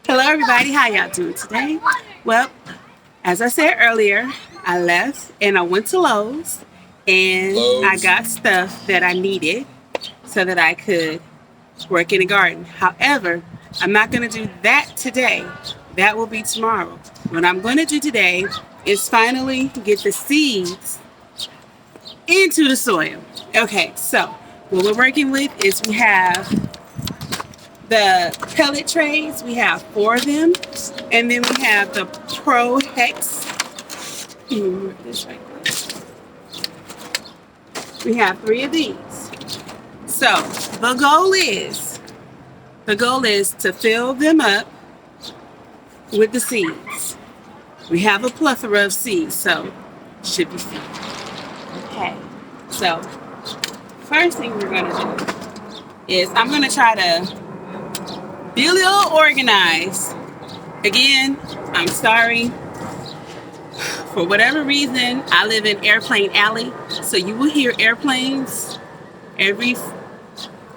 Hello, everybody. How y'all doing today? Well, as I said earlier, I left and I went to Lowe's and I got stuff that I needed so that I could work in the garden. However, I'm not going to do that today. That will be tomorrow. What I'm going to do today is finally get the seeds into the soil. Okay, so what we're working with is we have the pellet trays. We have 4 of them, and then we have the Pro Hex. This right there. We have 3 of these. So the goal is to fill them up with the seeds. We have a plethora of seeds, so should be fine. Okay. So first thing we're gonna do is I'm gonna try to be a little organized. Again, I'm sorry. For whatever reason, I live in Airplane Alley, so you will hear airplanes every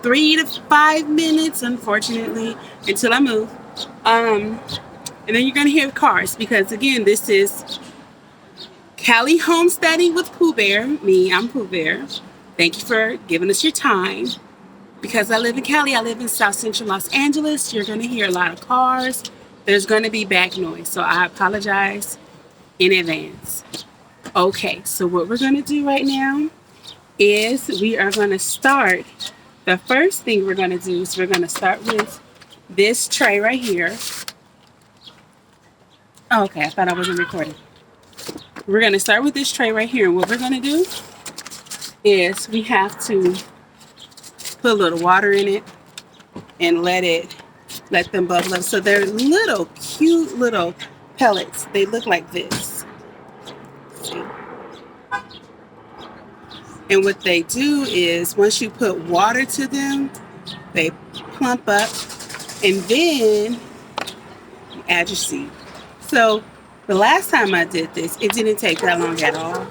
3 to 5 minutes, unfortunately, until I move. And then you're gonna hear cars because again, this is Cali Homesteading with Pooh Bear. Me, I'm Pooh Bear. Thank you for giving us your time. Because I live in Cali, I live in South Central Los Angeles. You're gonna hear a lot of cars. There's gonna be back noise, so I apologize in advance. Okay, so what we're gonna do right now is we are gonna start. The first thing we're gonna do is we're gonna start with this tray right here. Oh, okay, I thought I wasn't recording. We're gonna start with this tray right here, and what we're gonna do is we have to put a little water in it and let them bubble up. So they're little cute little pellets. They look like this. See? And what they do is once you put water to them, they plump up, and then you add your seed. So the last time I did this, it didn't take that long at all.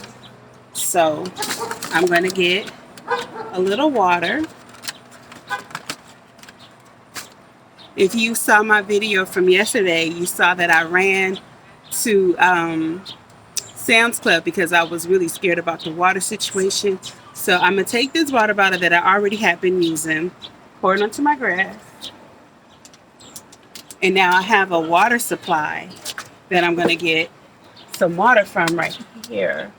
So I'm going to get a little water. If you saw my video from yesterday, you saw that I ran to Sam's Club because I was really scared about the water situation. So I'm going to take this water bottle that I already have been using, pour it onto my grass. And now I have a water supply that I'm going to get some water from right here.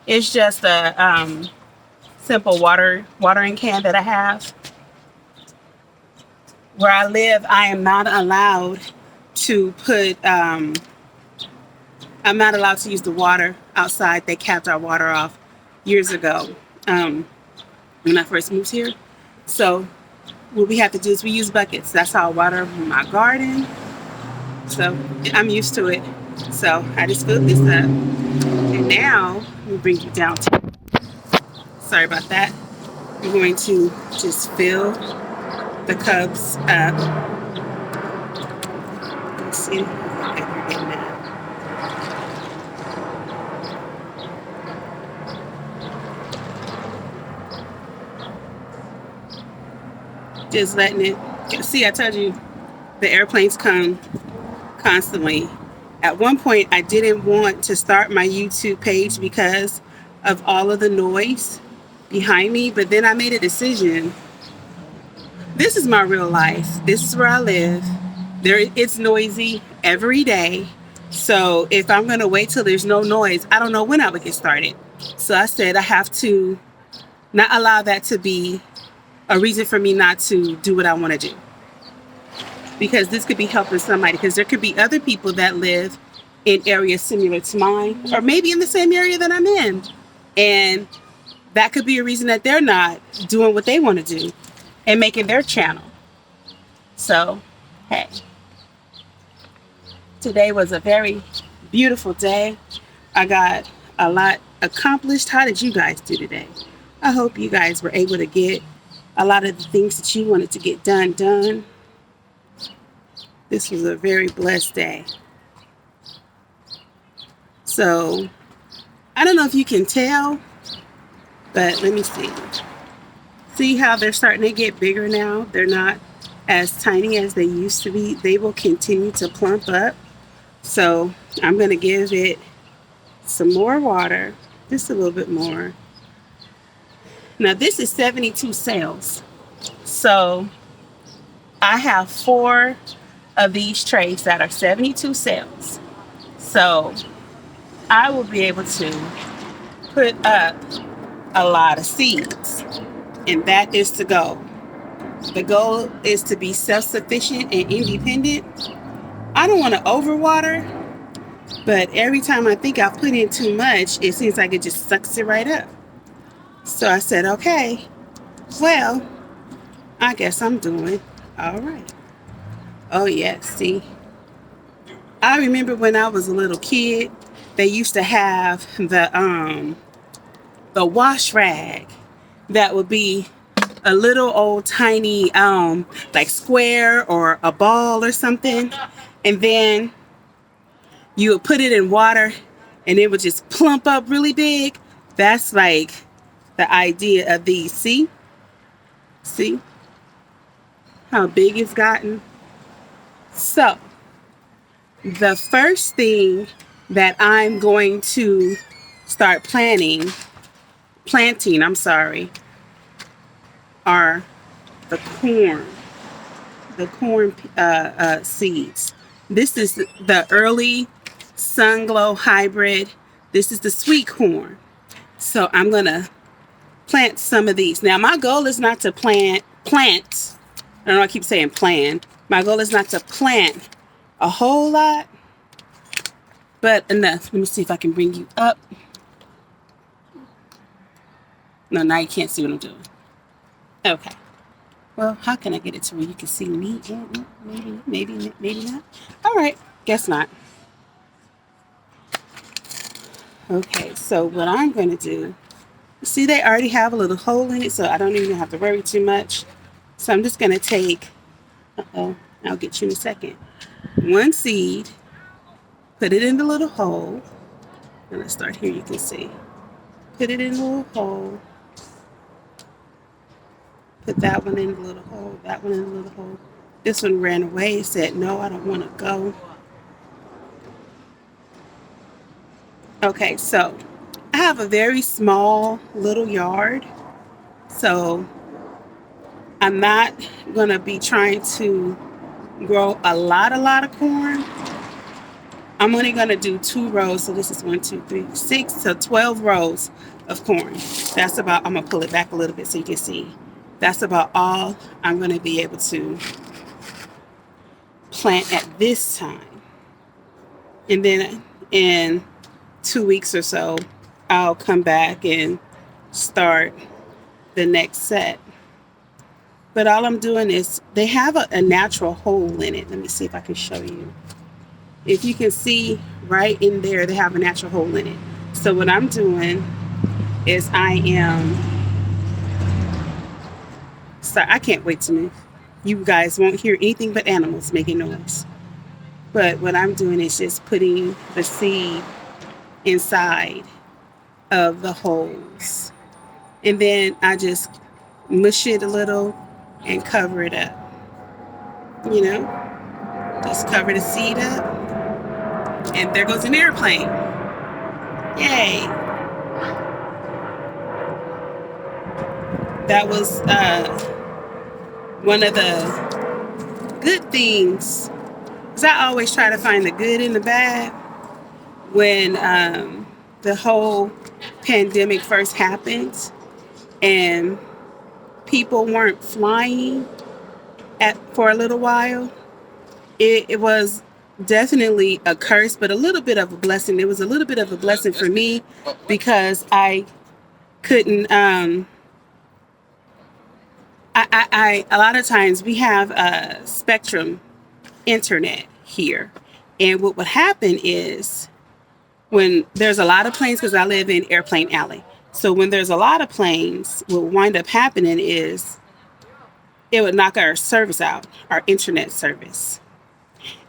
It's just a simple watering can that I have. Where I live, I am not allowed to I'm not allowed to use the water outside. They capped our water off years ago when I first moved here. So what we have to do is we use buckets. That's how I water my garden. So I'm used to it. So I just filled this up. And now we bring you down to, sorry about that. We're going to just fill the cups up. Let's see. Okay, you're getting that. Just letting it. See, I told you the airplanes come constantly. At one point, I didn't want to start my YouTube page because of all of the noise behind me, but then I made a decision. This is my real life. This is where I live. It's noisy every day. So if I'm going to wait till there's no noise, I don't know when I would get started. So I said I have to not allow that to be a reason for me not to do what I want to do. Because this could be helping somebody. Because there could be other people that live in areas similar to mine, or maybe in the same area that I'm in. And that could be a reason that they're not doing what they want to do and making their channel. So, hey. Today was a very beautiful day. I got a lot accomplished. How did you guys do today? I hope you guys were able to get a lot of the things that you wanted to get done. This was a very blessed day. So, I don't know if you can tell, but let me see. See how they're starting to get bigger now? They're not as tiny as they used to be, they will continue to plump up. So I'm going to give it some more water, just a little bit more. Now this is 72 cells. So I have 4 of these trays that are 72 cells. So I will be able to put up a lot of seeds. And that is the goal. The goal is to be self-sufficient and independent. I don't want to overwater, but every time I think I put in too much, it seems like it just sucks it right up. So I said, okay, well, I guess I'm doing all right. Oh, yeah, see. I remember when I was a little kid, they used to have the wash rag that would be a little old tiny like square or a ball or something, and then you would put it in water and it would just plump up really big. That's like the idea of these. See how big it's gotten? So the first thing that I'm going to start planting, are the corn seeds. This is the early Sun Glow hybrid. This is the sweet corn. So I'm gonna plant some of these. Now my goal is not to plant. I don't know, I keep saying plan. My goal is not to plant a whole lot, but enough. Let me see if I can bring you up. No, now you can't see what I'm doing. Okay. Well, how can I get it to where you can see me? Maybe not. All right, guess not. Okay, so what I'm going to do, see, they already have a little hole in it, so I don't even have to worry too much. So I'm just going to take, I'll get you in a second. 1 seed, put it in the little hole. And let's start here, you can see. Put it in the little hole. Put that one in the little hole, that one in the little hole. This one ran away, said, no, I don't want to go. Okay, so I have a very small little yard. So I'm not going to be trying to grow a lot of corn. I'm only going to do 2 rows. So this is 1, 2, 3, 6, so 12 rows of corn. That's about, I'm going to pull it back a little bit so you can see. That's about all I'm going to be able to plant at this time. And then in 2 weeks or so, I'll come back and start the next set. But all I'm doing is, they have a natural hole in it. Let me see if I can show you. If you can see right in there, they have a natural hole in it. So what I'm doing is I can't wait to move. You guys won't hear anything but animals making noise. But what I'm doing is just putting the seed inside of the holes. And then I just mush it a little and cover it up. You know, just cover the seed up. And there goes an airplane. Yay. That was one of the good things. Because I always try to find the good in the bad. When the whole pandemic first happened and people weren't flying for a little while, it was definitely a curse, but a little bit of a blessing. It was a little bit of a blessing for me because I couldn't, a lot of times we have Spectrum internet here. And what would happen is, when there's a lot of planes, because I live in Airplane Alley. So when there's a lot of planes, what would wind up happening is it would knock our service out, our internet service.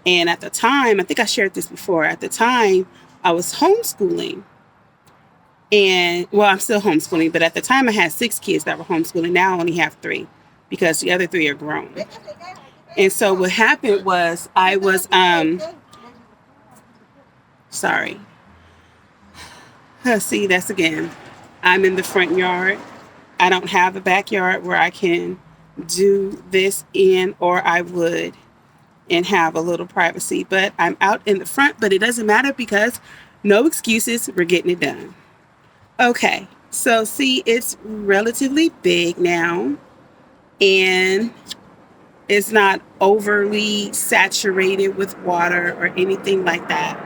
And at the time, I think I shared this before, at the time I was homeschooling. And, well, I'm still homeschooling, but at the time I had 6 kids that were homeschooling. Now I only have 3 because the other 3 are grown. And so what happened was I was, sorry. See, that's again, I'm in the front yard. I don't have a backyard where I can do this in, or I would and have a little privacy. But I'm out in the front, but it doesn't matter because no excuses, we're getting it done. Okay, so see, it's relatively big now, and it's not overly saturated with water or anything like that.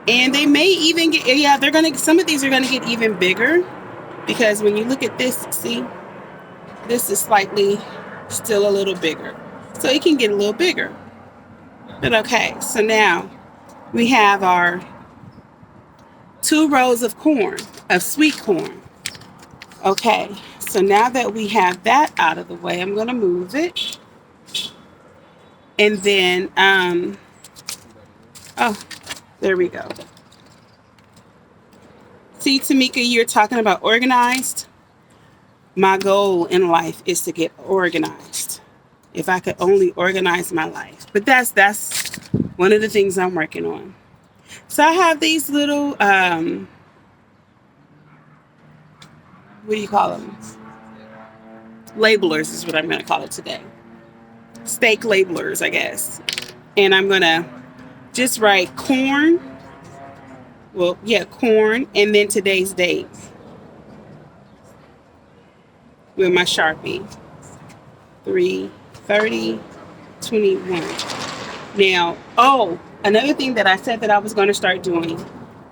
And they may even get, yeah, some of these are gonna get even bigger, because when you look at this, see, this is slightly still a little bigger. So it can get a little bigger. But okay, so now we have our 2 rows of corn, of sweet corn. Okay, so now that we have that out of the way, I'm gonna move it. And then, oh, there we go. See, Tamika, you're talking about organized. My goal in life is to get organized. If I could only organize my life. But that's one of the things I'm working on. So I have these little, what do you call them? Labelers is what I'm going to call it today. Steak labelers, I guess. And I'm going to just write corn. Well, yeah, corn. And then today's date. With my Sharpie. 3/30/21. Now, oh, another thing that I said that I was going to start doing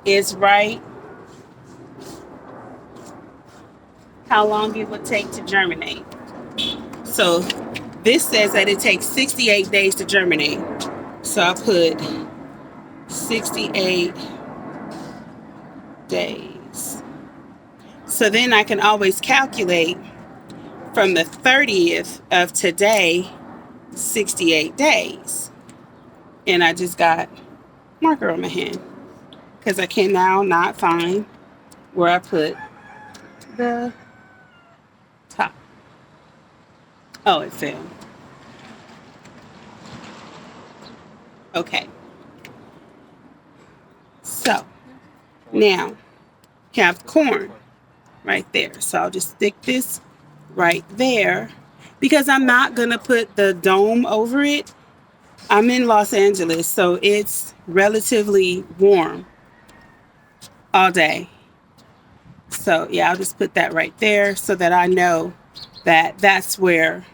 is write how long it would take to germinate. So this says that it takes 68 days to germinate. So I put 68 days. So then I can always calculate from the 30th of today, 68 days. And I just got marker on my hand because I can now not find where I put the top. Oh, it fell. Okay. So now have corn right there. So I'll just stick this right there because I'm not going to put the dome over it. I'm in Los Angeles, so it's relatively warm all day. So yeah, I'll just put that right there so that I know that that's where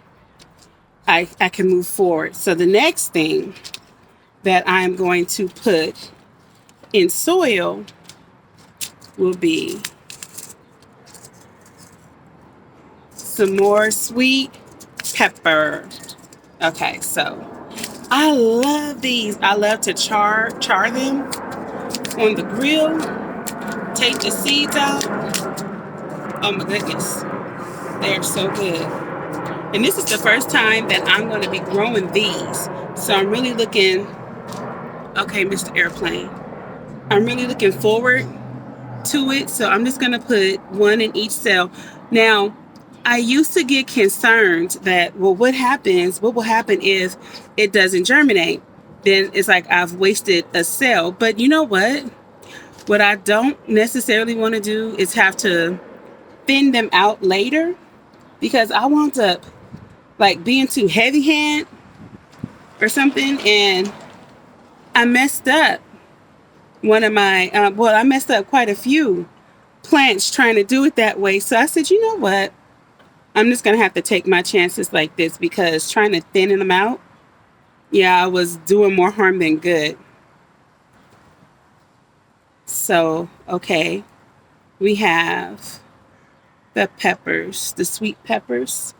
I can move forward. So the next thing that I'm going to put in soil will be some more sweet pepper. Okay, so I love these. I love to char them on the grill. Take the seeds out. Oh my goodness, they're so good. And this is the first time that I'm going to be growing these. So I'm really looking, okay, Mr. Airplane. I'm really looking forward to it. So I'm just going to put one in each cell. Now, I used to get concerned that, well, what will happen if it doesn't germinate? Then it's like I've wasted a cell. But you know what? What I don't necessarily want to do is have to thin them out later, because I wound up like being too heavy hand or something, and I messed up one of my, I messed up quite a few plants trying to do it that way. So I said, you know what? I'm just going to have to take my chances like this, because trying to thin them out, yeah, I was doing more harm than good. So, okay, we have the peppers, the sweet peppers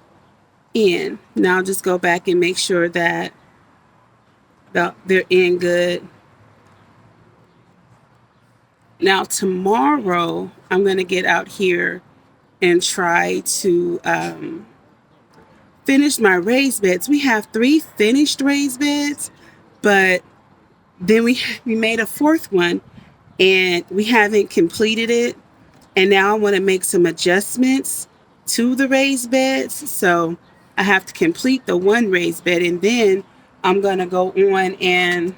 in. Now I'll just go back and make sure that they're in good. Now tomorrow, I'm going to get out here and try to finish my raised beds. We have 3 finished raised beds, but then we made a 4th one and we haven't completed it. And now I want to make some adjustments to the raised beds. So I have to complete the one raised bed, and then I'm going to go on and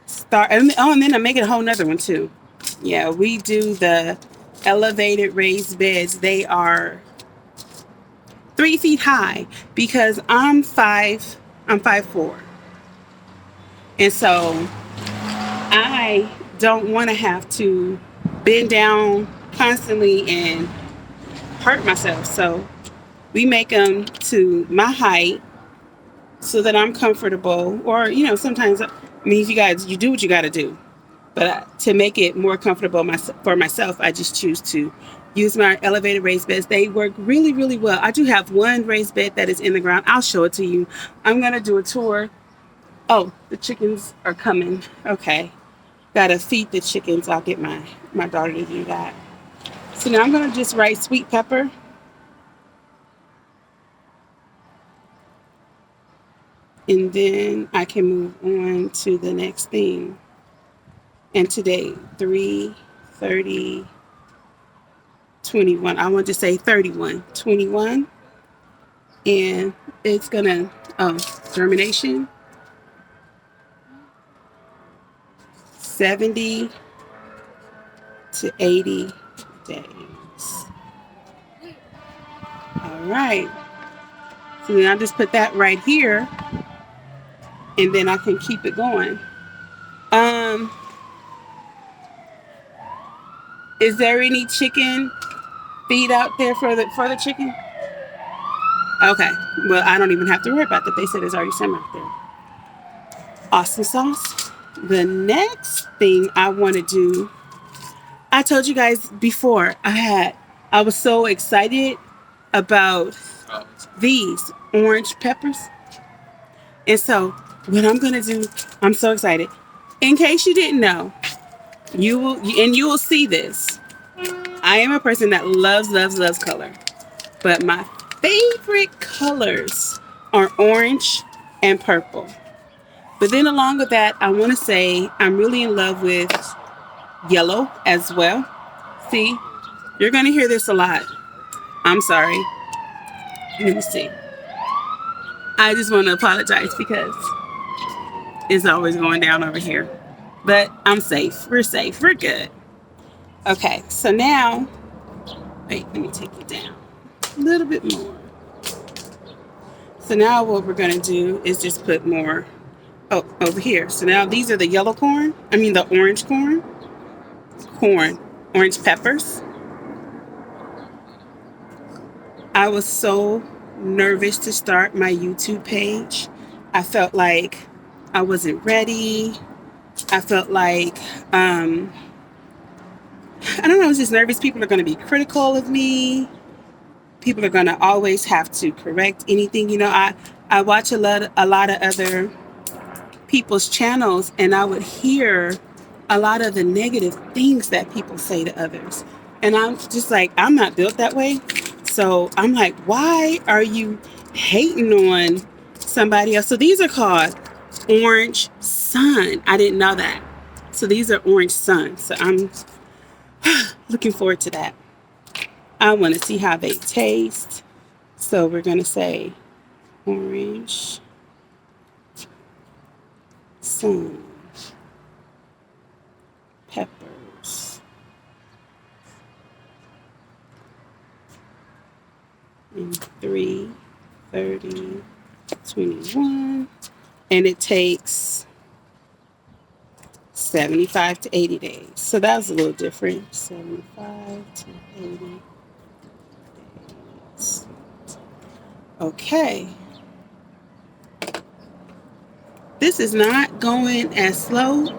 start. And then I'm making a whole nother one too. Yeah, we do the elevated raised beds. They are 3 feet high because I'm 5'4". And so I don't want to have to bend down constantly and hurt myself. So we make them to my height so that I'm comfortable. Or, sometimes, I mean, you do what you got to do. But to make it more comfortable for myself, I just choose to use my elevated raised beds. They work really, really well. I do have one raised bed that is in the ground. I'll show it to you. I'm going to do a tour. Oh, the chickens are coming. Okay. Got to feed the chickens. I'll get my daughter to do that. So now I'm going to just write sweet pepper. And then I can move on to the next thing. And today, 3:30, 21. I want to say 31, 21. And it's going to, germination, 70 to 80 days. All right. So then I just put that right here, and then I can keep it going. Is there any chicken feed out there for the chicken? Okay. Well, I don't even have to worry about that. They said there's already some out there. Awesome sauce. The next thing I want to do, I told you guys before, I was so excited about these orange peppers. And so what I'm going to do, I'm so excited. In case you didn't know, you will see this. I am a person that loves, loves, loves color. But my favorite colors are orange and purple. But then along with that, I want to say I'm really in love with yellow as well. See, you're going to hear this a lot. I'm sorry. Let me see. I just want to apologize because it's always going down over here. But I'm safe. We're safe. We're good. Okay, so now, wait, let me take it down a little bit more. So now what we're going to do is just put more, over here. So now these are the the orange orange peppers. I was so nervous to start my YouTube page. I felt like I wasn't ready. I felt like, I don't know, I was just nervous. People are going to be critical of me. People are going to always have to correct anything. I watch a lot of other people's channels, and I would hear a lot of the negative things that people say to others. And I'm just like, I'm not built that way. So I'm like, why are you hating on somebody else? So these are called Orange Sun. I didn't know that. So these are Orange Sun. So I'm looking forward to that. I want to see how they taste. So we're going to say Orange Sun peppers. In 3:30, 21. And it takes 75 to 80 days. So that was a little different. 75 to 80 days. Okay. This is not going as slow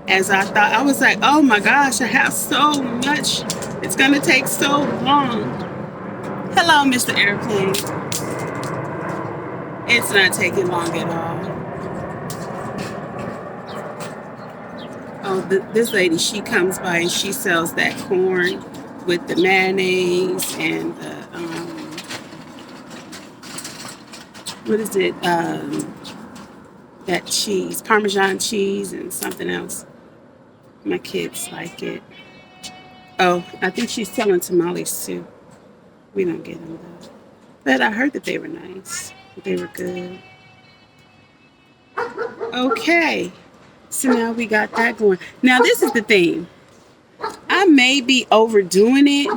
as I thought. I was like, oh my gosh, I have so much. It's going to take so long. Hello, Mr. Airplane. It's not taking long at all. Oh, this lady, she comes by and she sells that corn with the mayonnaise and the, what is it? That cheese, Parmesan cheese and something else. My kids like it. Oh, I think she's selling tamales too. We don't get them though. But I heard that they were nice. They were good. Okay. So now we got that going. Now this is the thing. I may be overdoing it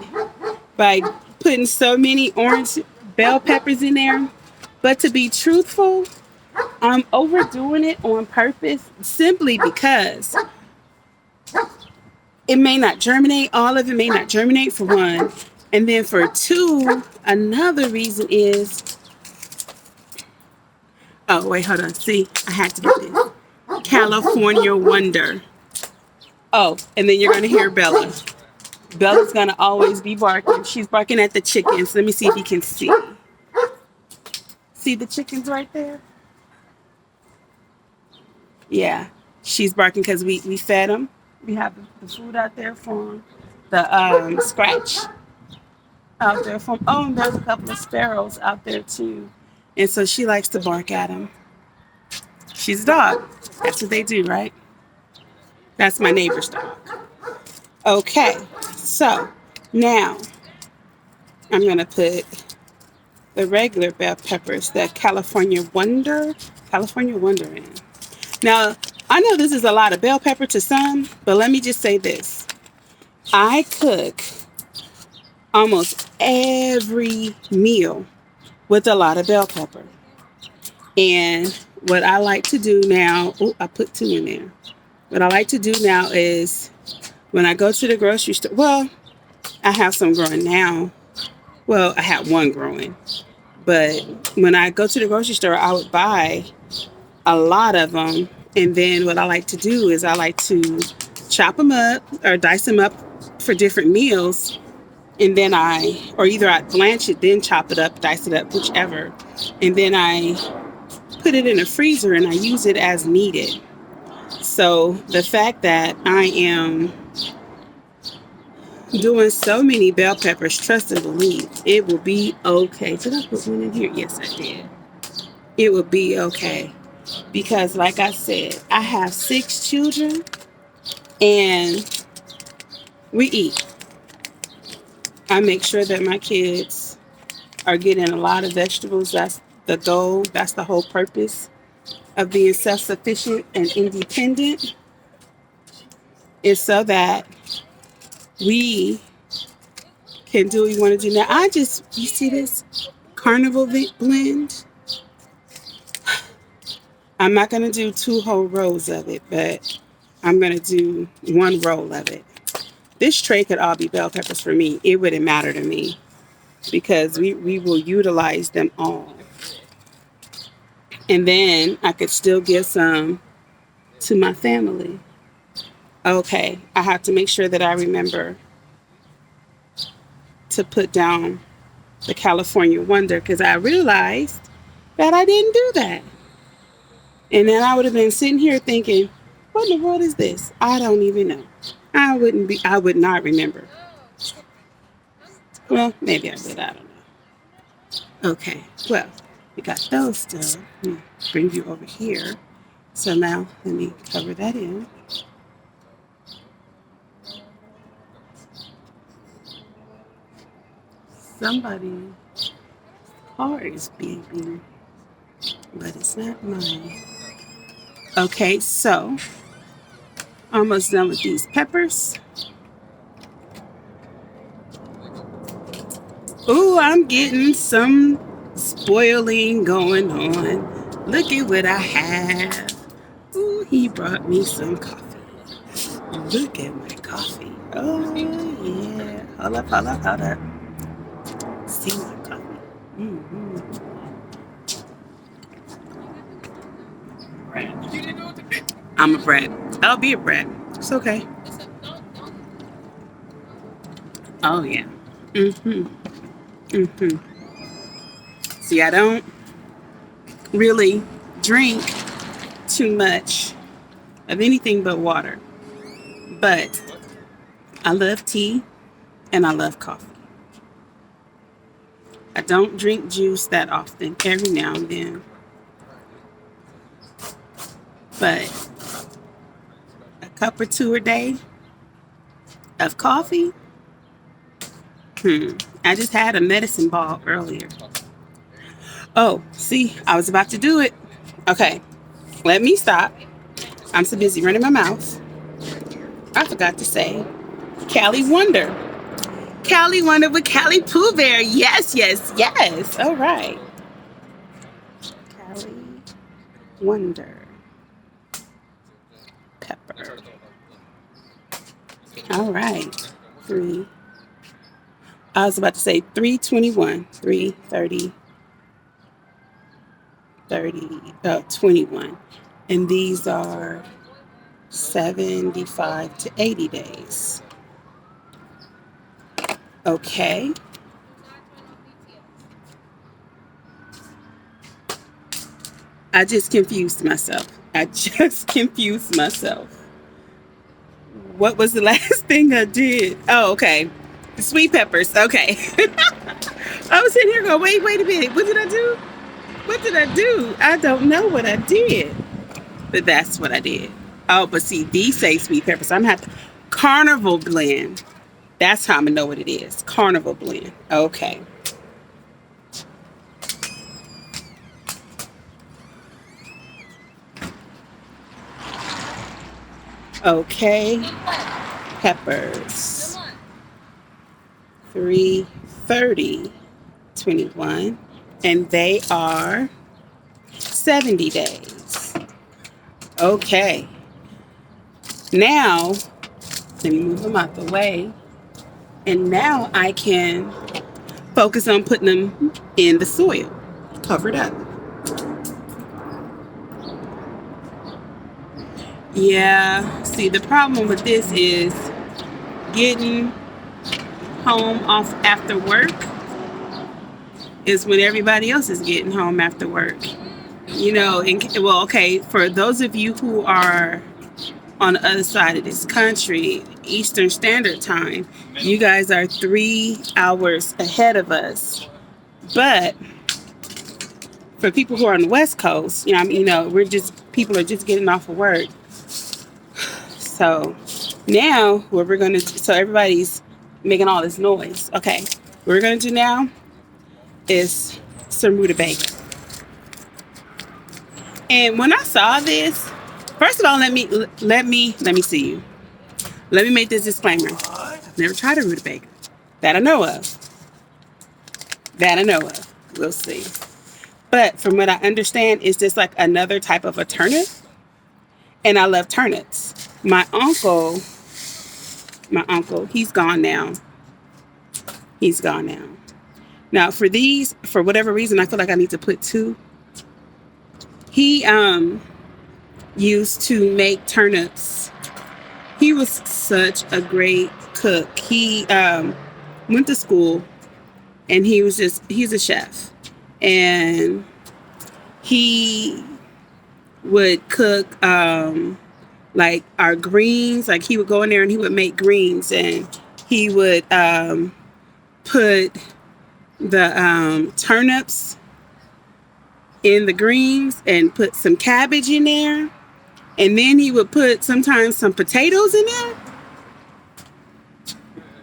by putting so many orange bell peppers in there. But to be truthful, I'm overdoing it on purpose simply because it may not germinate. All of it may not germinate for one. And then for two, another reason is, oh, wait, hold on. See, I had to get this. California Wonder. Oh, and then you're going to hear Bella. Bella's going to always be barking. She's barking at the chickens. Let me see if you can see. See the chickens right there? Yeah, she's barking because we fed them. We have the food out there for them. The scratch out there for them. Oh, and there's a couple of sparrows out there too. And so she likes to bark at them. She's a dog. That's what they do, right? That's my neighbor's dog. Okay, so now I'm going to put the regular bell peppers, the California Wonder in. Now, I know this is a lot of bell pepper to some, but let me just say this. I cook almost every meal with a lot of bell pepper. And what I like to do now, oh, I put 2 in there. What I like to do now is when I go to the grocery store, well, I have some growing now. Well, I have one growing. But when I go to the grocery store, I would buy a lot of them. And then what I like to do is I like to chop them up or dice them up for different meals. And then either I blanch it, then chop it up, dice it up, whichever. And then I put it in a freezer and I use it as needed. So the fact that I am doing so many bell peppers, trust and believe, it will be okay. Did I put one in here? Yes, I did. It will be okay. Because like I said, I have 6 children and we eat. I make sure that my kids are getting a lot of vegetables. That's the goal. That's the whole purpose of being self-sufficient and independent, is so that we can do what we want to do. Now, you see this carnival blend? I'm not going to do 2 whole rows of it, but I'm going to do 1 roll of it. This tray could all be bell peppers for me. It wouldn't matter to me because we will utilize them all. And then I could still give some to my family. Okay, I have to make sure that I remember to put down the California Wonder because I realized that I didn't do that. And then I would have been sitting here thinking, what in the world is this? I don't even know. I would not remember. Well, maybe I would, I don't know. Okay, well, we got those still. Bring you over here. So now let me cover that in. Somebody's car is beeping, but it's not mine. Okay, so almost done with these peppers. Ooh, I'm getting some spoiling going on. Look at what I have. Ooh, he brought me some coffee. Look at my coffee. Oh, yeah. Hold up. See my coffee. Mm-hmm. I'm a brat. I'll be a brat. It's okay. Oh, yeah. See, I don't really drink too much of anything but water. But I love tea and I love coffee. I don't drink juice that often, every now and then. But a cup or 2 a day of coffee. I just had a medicine ball earlier. Oh, see, I was about to do it. Okay, let me stop. I'm so busy running my mouth. I forgot to say Callie Wonder. Callie Wonder with Callie Pooh Bear. Yes, yes, yes. All right. Callie Wonder. Pepper. All right. 3. I was about to say 321. 330. 21. And these are 75 to 80 days. Okay. I just confused myself. What was the last thing I did? Oh, okay. The sweet peppers. Okay. I was sitting here going, wait a minute. What did I do? I don't know what I did. But that's what I did. Oh, but see, these say sweet peppers. I'm going to have to. Carnival blend. That's how I'm going to know what it is. Carnival blend. Okay. Okay. Peppers. 330. 21. And they are 70 days. Okay. Now, let me move them out the way. And now I can focus on putting them in the soil, covered up. Yeah, see, the problem with this is getting home off after work is when everybody else is getting home after work. You know, well, okay, for those of you who are on the other side of this country, Eastern Standard Time, you guys are 3 hours ahead of us. But for people who are on the West Coast, people are just getting off of work. So now what we're going to do, so everybody's making all this noise. Okay, what we're going to do now is some rutabaga. And when I saw this, first of all, let me see you. Let me make this disclaimer. I've never tried a rutabaga. That I know of. We'll see. But from what I understand, it's just like another type of a turnip. And I love turnips. My uncle, he's gone now. Now for these, for whatever reason, I feel like I need to put 2. He used to make turnips. He was such a great cook. He went to school and he's a chef. And he would cook like our greens. Like he would go in there and he would make greens, and he would put the turnips in the greens and put some cabbage in there, and then he would put sometimes some potatoes in there.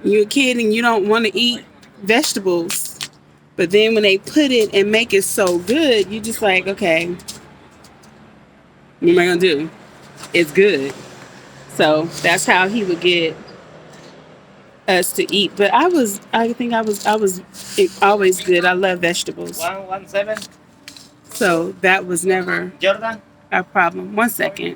You're a kid and you don't want to eat vegetables, but then when they put it and make it so good, you just like, okay, what am I gonna do? It's good. So that's how he would get us to eat. But I think I was always good. I love vegetables. 117. So that was never Jordan. a problem. 1 second.